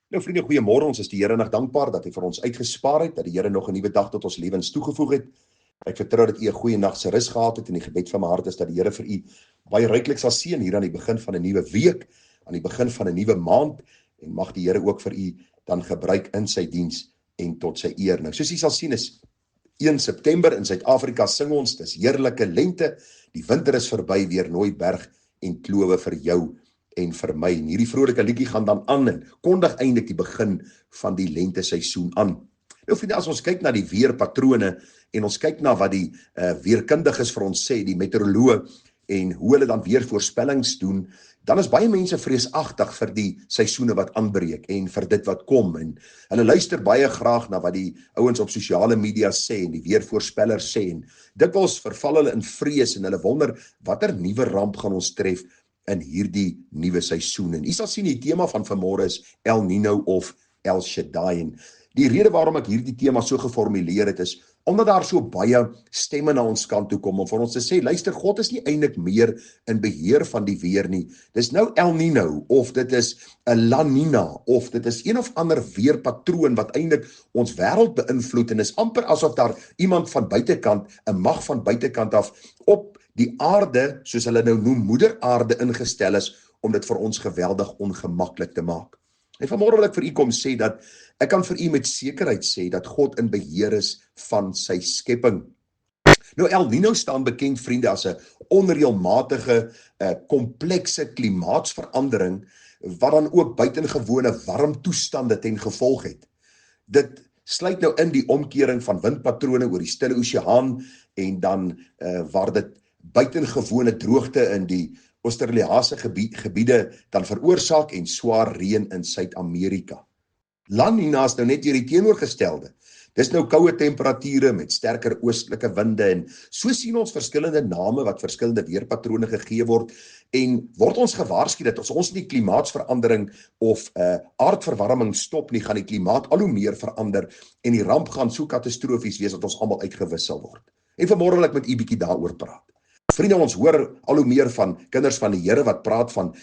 Nou vriende, goeiemôre. Ons is die Here nog dankbaar dat hy vir ons uitgespaar het, dat die Here nog 'n nuwe dag tot ons lewens toegevoeg het. Ek vertrou dat u 'n goeie nag se rus gehad het en die gebed van my hart is dat die Here vir u baie ryklik sal seën hier aan die begin van 'n nuwe week, aan die begin van 'n nuwe maand, en mag die Here ook vir u dan gebruik in sy diens en tot sy eer. Nou, soos u sal sien, is 1 September in Suid-Afrika sing ons, dis heerlike lente, die winter is verby, weer nooi berg en klowe vir jou en vir my. En hierdie vrolike liedjie gaan dan aan en kondig eintlik die begin van die lenteseisoen aan. Nou vriende, as ons kyk na die weerpatrone en ons kyk na wat die weerkundiges vir ons sê, die meteoroloë, en hoe hulle dan weer voorspellings doen, dan is baie mense vreesagtig vir die seisoene wat aanbreek en vir dit wat kom, en hulle luister baie graag na wat die ouens op sosiale media sê en die weervoorspellers sê, en dikwels verval hulle in vrees en hulle wonder watter nuwe ramp gaan ons tref in hierdie nuwe seisoen. En u sal sien die tema van vanmôre is El Nino of El Shaddai. En die rede waarom ek hierdie tema so geformuleer het is omdat daar so baie stemme na ons kant toe kom om vir ons te sê, luister, God is nie eintlik meer in beheer van die weer nie. Dis nou El Nino of dit is 'n La Nina of dit is een of ander weerpatroon wat eintlik ons wêreld beïnvloed, en is amper asof daar iemand van buitekant, 'n mag van buitekant af op die aarde, soos hulle nou noem, moeder aarde ingestel is om dit vir ons geweldig ongemaklik te maak. En vanmôre wil ek vir u kom sê dat ek kan vir u met sekerheid sê dat God in beheer is van sy skepping. Nou El Nino staan bekend, vriende, as 'n onreëlmatige, komplekse klimaatsverandering wat dan ook buitengewone warm toestande ten gevolg het. Dit sluit nou in die omkering van windpatrone oor die Stille Oseaan en dan waar dit buitengewone droogte in die Australiese gebiede dan veroorsaak en swaar reën in Suid-Amerika. La Nina is nou net hier die teenoorgestelde. Dis nou koue temperature met sterker oostelike winde, en so sien ons verskillende name wat verskillende weerpatrone gegee word, en word ons gewaarsku dat as ons nie klimaatsverandering of aardverwarming stop nie, gaan die klimaat al hoe meer verander en die ramp gaan so katastrofies wees dat ons almal uitgewissel word. En vanmôre wil ek met u bietjie daaroor praat. Vriende, ons hoor al hoe meer van kinders van die Here wat praat van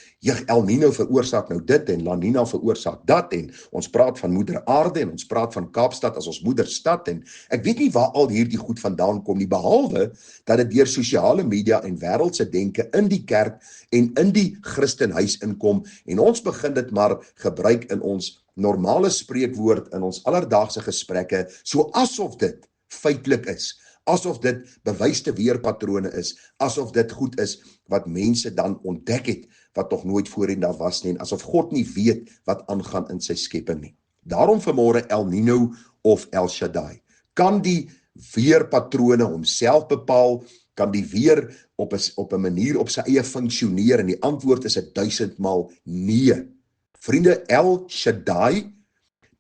El Nino veroorsaak nou dit en La Nina veroorsaak dat, en ons praat van moeder aarde en ons praat van Kaapstad as ons moederstad, en ek weet nie waar al hierdie goed vandaan kom nie, behalwe dat dit deur sosiale media en wêreldse denke in die kerk en in die Christenhuis inkom, en ons begin dit maar gebruik in ons normale spreekwoord, in ons alledaagse gesprekke, so asof dit feitelik is, asof dit bewyste weerpatrone is, asof dit goed is wat mense dan ontdek het, wat nog nooit voorheen daar was nie, en asof God nie weet wat aangaan in sy skepping nie. Daarom vanmôre El Nino of El Shaddai. Kan die weerpatrone homself bepaal? Kan die weer op 'n manier op sy eie funksioneer? En die antwoord is 1000-maal nee. Vriende, El Shaddai,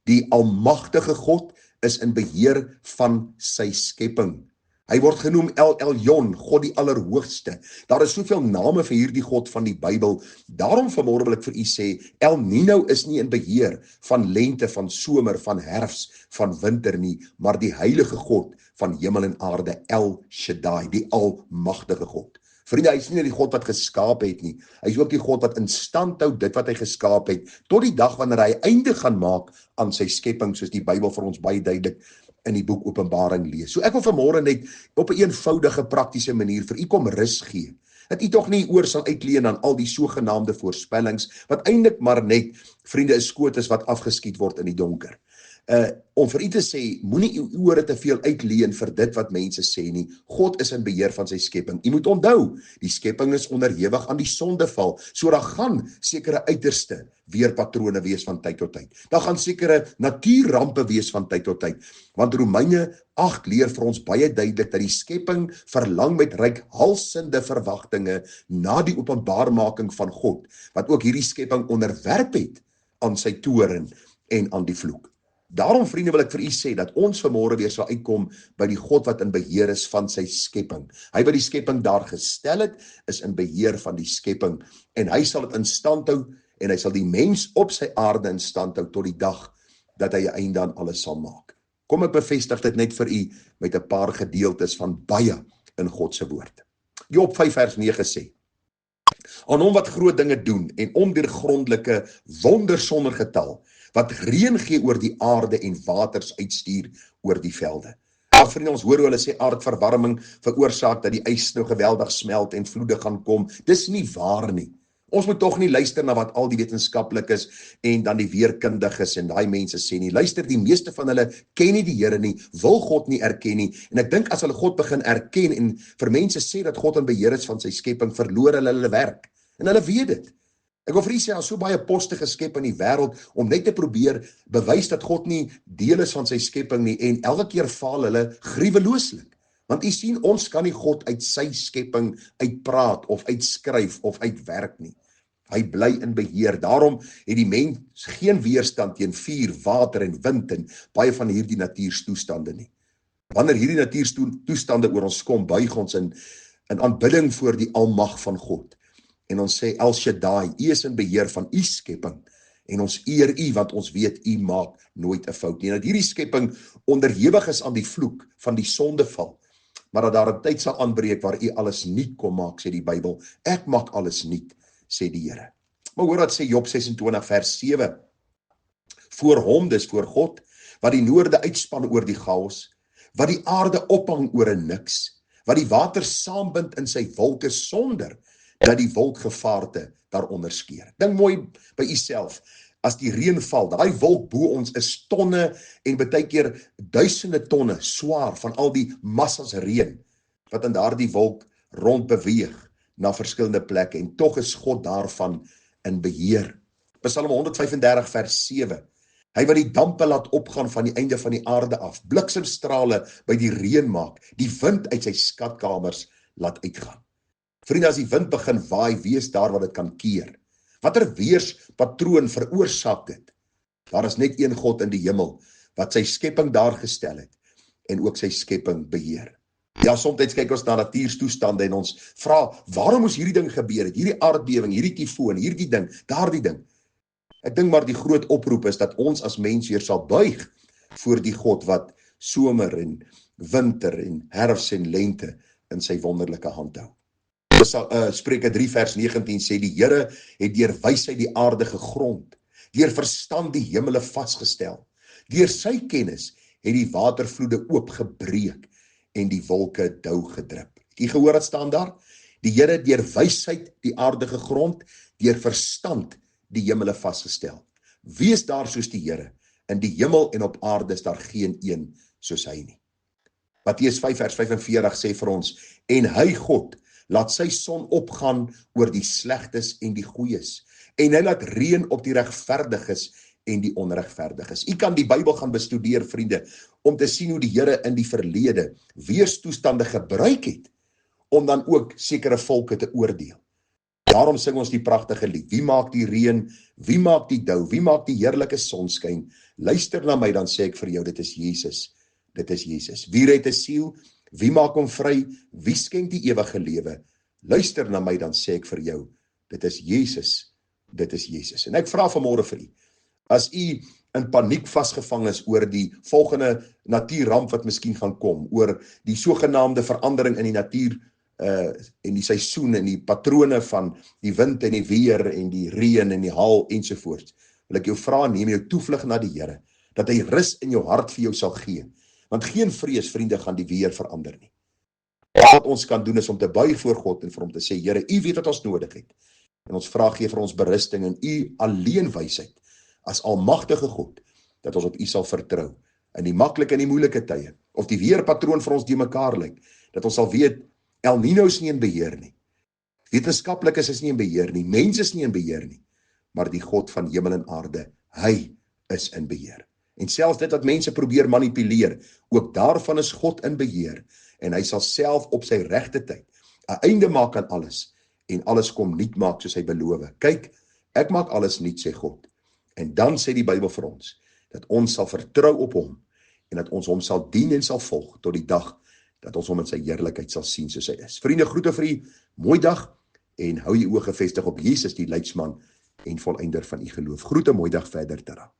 die almagtige God, is in beheer van sy skepping. Hy word genoem El Elyon, God die Allerhoogste. Daar is soveel name vir hierdie God van die Bybel. Daarom vanmôre wil ek vir u sê, El Nino is nie in beheer van lente, van somer, van herfs, van winter nie, maar die heilige God van hemel en aarde, El Shaddai, die almagtige God. Vriende, hy is nie net die God wat geskaap het nie, hy is ook die God wat in stand hou dit wat hy geskaap het, tot die dag wanneer hy einde gaan maak aan sy skepping, soos die Bybel vir ons baie duidelik in die boek Openbaring lees. So ek wil vanmôre net op 'n eenvoudige praktiese manier vir u kom rus gee, dat u tog nie oor sal uitleen aan al die sogenaamde voorspellings, wat eintlik maar net, vriende, 'n skoot is wat afgeskiet word in die donker. Om vir u te sê, moenie u ore te veel uitleen vir dit wat mense sê nie. God is in beheer van sy skepping. U moet onthou, die skepping is onderhewig aan die sondeval, so daar gaan sekere uiterste weerpatrone wees van tyd tot tyd. Daar gaan sekere natuurrampe wees van tyd tot tyd, want Romeine 8 leer vir ons baie duidelik dat die skepping verlang met reikhalsende verwagtinge na die openbaarmaking van God, wat ook hierdie skepping onderwerp het aan sy toorn en aan die vloek. Daarom, vriende, wil ek vir u sê dat ons vanmôre weer sal uitkom by die God wat in beheer is van sy skepping. Hy wat die skepping daar gestel het, is in beheer van die skepping, en hy sal dit in stand hou, en hy sal die mens op sy aarde in stand hou tot die dag dat hy 'n einde aan alles sal maak. Kom ek bevestig dit net vir u met 'n paar gedeeltes van baie in God se woord. Job 5 vers 9 sê: aan hom wat groot dinge doen en ondeurgrondelike wonders sonder getal, wat reën gee oor die aarde en waters uitstuur oor die velde. Maar vriende, ons hoor hoe hulle sê aardverwarming veroorsaak dat die ys nou geweldig smelt en vloede gaan kom. Dis nie waar nie. Ons moet tog nie luister na wat al die wetenskaplikes en dan die weerkundiges en daai mense sê nie. Luister, die meeste van hulle ken nie die Here nie, wil God nie erken nie. En ek dink as hulle God begin erken en vir mense sê dat God in beheer is van sy skepping, verloor hulle werk. En hulle weet dit. Ek wil vir u sê, daar is so baie poste geskep in die wêreld om net te probeer bewys dat God nie deel is van sy skepping nie, en elke keer faal hulle gruwelooslik. Want u sien, ons kan nie God uit sy skepping uitpraat of uitskryf of uitwerk nie. Hy bly in beheer. Daarom het die mens geen weerstand teen vuur, water en wind en baie van hierdie natuurstoestande nie. Wanneer hierdie natuurtoestande oor ons kom, buig ons in aanbidding voor die almag van God. En ons sê, El Shaddai, u is in beheer van u skepping, en ons eer u, want ons weet, u maak nooit 'n fout nie. En dat hierdie skepping onderhewig is aan die vloek van die sondeval, maar dat daar 'n tyd sal aanbreek waar u alles nuut kom maak, sê die Bybel. Ek maak alles nuut, sê die Here. Maar hoor wat sê Job 26 vers 7. Voor hom, dus voor God, wat die noorde uitspan oor die chaos, wat die aarde ophang oor 'n niks, wat die water saambind in sy wolke sonder dat die wolkgevaarte daaronder skeer. Dink mooi by uself, as die reën val, daai wolk bo ons is tonne en baie keer duisende tonne swaar van al die massas reën wat in daardie wolk rond beweeg na verskillende plekke, en tog is God daarvan in beheer. Psalm 135 vers 7. Hy wat die dampe laat opgaan van die einde van die aarde af, bliksemstrale by die reën maak, die wind uit sy skatkamers laat uitgaan. Vriende, as die wind begin waai, wie is daar wat dit kan keer? Watter weerspatroon veroorsaak dit? Daar is net een God in die hemel, wat sy skepping daar gestel het, en ook sy skepping beheer. Ja, soms kyk ons na natuurstoestande en ons vra, waarom moes hierdie ding gebeur het? Hierdie aardbewing, hierdie tifoon, hierdie ding, daardie ding. Ek dink maar die groot oproep is dat ons as mens weer sal buig voor die God wat somer en winter en herfs en lente in sy wonderlike hand hou. Spreuke 3 vers 19 sê, die Here het deur wysheid die aarde gegrond, deur verstand die hemele vasgestel. Deur sy kennis het die watervloede oopgebreek en die wolke dou gedrup. Het jy gehoor wat staan daar? Die Here het deur wysheid die aarde gegrond, deur verstand die hemele vasgestel. Wie is daar soos die Here? In die hemel en op aarde is daar geen een soos hy nie. Matteus 5 vers 45 sê vir ons, en hy God laat sy son opgaan oor die slegtes en die goeies, en hy laat reën op die regverdiges en die onregverdiges. U kan die Bybel gaan bestudeer, vriende, om te sien hoe die Here in die verlede weerstoestande gebruik het, om dan ook sekere volke te oordeel. Daarom sing ons die pragtige lied, wie maak die reën, wie maak die dou, wie maak die heerlike sonskyn? Luister na my, dan sê ek vir jou, dit is Jesus, dit is Jesus. Wie red 'n siel? Wie maak hom vry? Wie skenk die ewige lewe? Luister na my, dan sê ek vir jou, dit is Jesus, dit is Jesus. En ek vra vanmôre vir u, as u in paniek vasgevang is oor die volgende natuurramp wat miskien gaan kom, oor die sogenaamde verandering in die natuur, en die seisoen en die patrone van die wind en die weer en die reën en die haal ensovoorts, wil ek jou vra, neem jou toevlug na die Here, dat hy rus in jou hart vir jou sal gee. Want geen vrees, vriende, gaan die weer verander nie. Wat ons kan doen is om te buig voor God en vir hom te sê, Here, u weet wat ons nodig het. En ons vra gee vir ons berusting in u alleen wysheid, as almagtige God, dat ons op u sal vertrou, in die maklike en die moeilike tye, of die weerpatroon vir ons die mekaar lyk, dat ons sal weet, El Nino is nie in beheer nie, wetenskaplikes is nie in beheer nie, mense is nie in beheer nie, maar die God van hemel en aarde, hy is in beheer. En selfs dit wat mense probeer manipuleer, ook daarvan is God in beheer, en hy sal self op sy regte tyd 'n einde maak aan alles, en alles kom nuut maak soos hy beloof. Kyk, ek maak alles nuut, sê God. En dan sê die Bybel vir ons, dat ons sal vertrou op hom, en dat ons hom sal dien en sal volg, tot die dag, dat ons hom in sy heerlikheid sal sien soos hy is. Vriende, groete vir u, mooi dag, en hou u oë gefestig op Jesus, die leidsman en volëinder van u geloof. Groete, mooi dag verder, tada.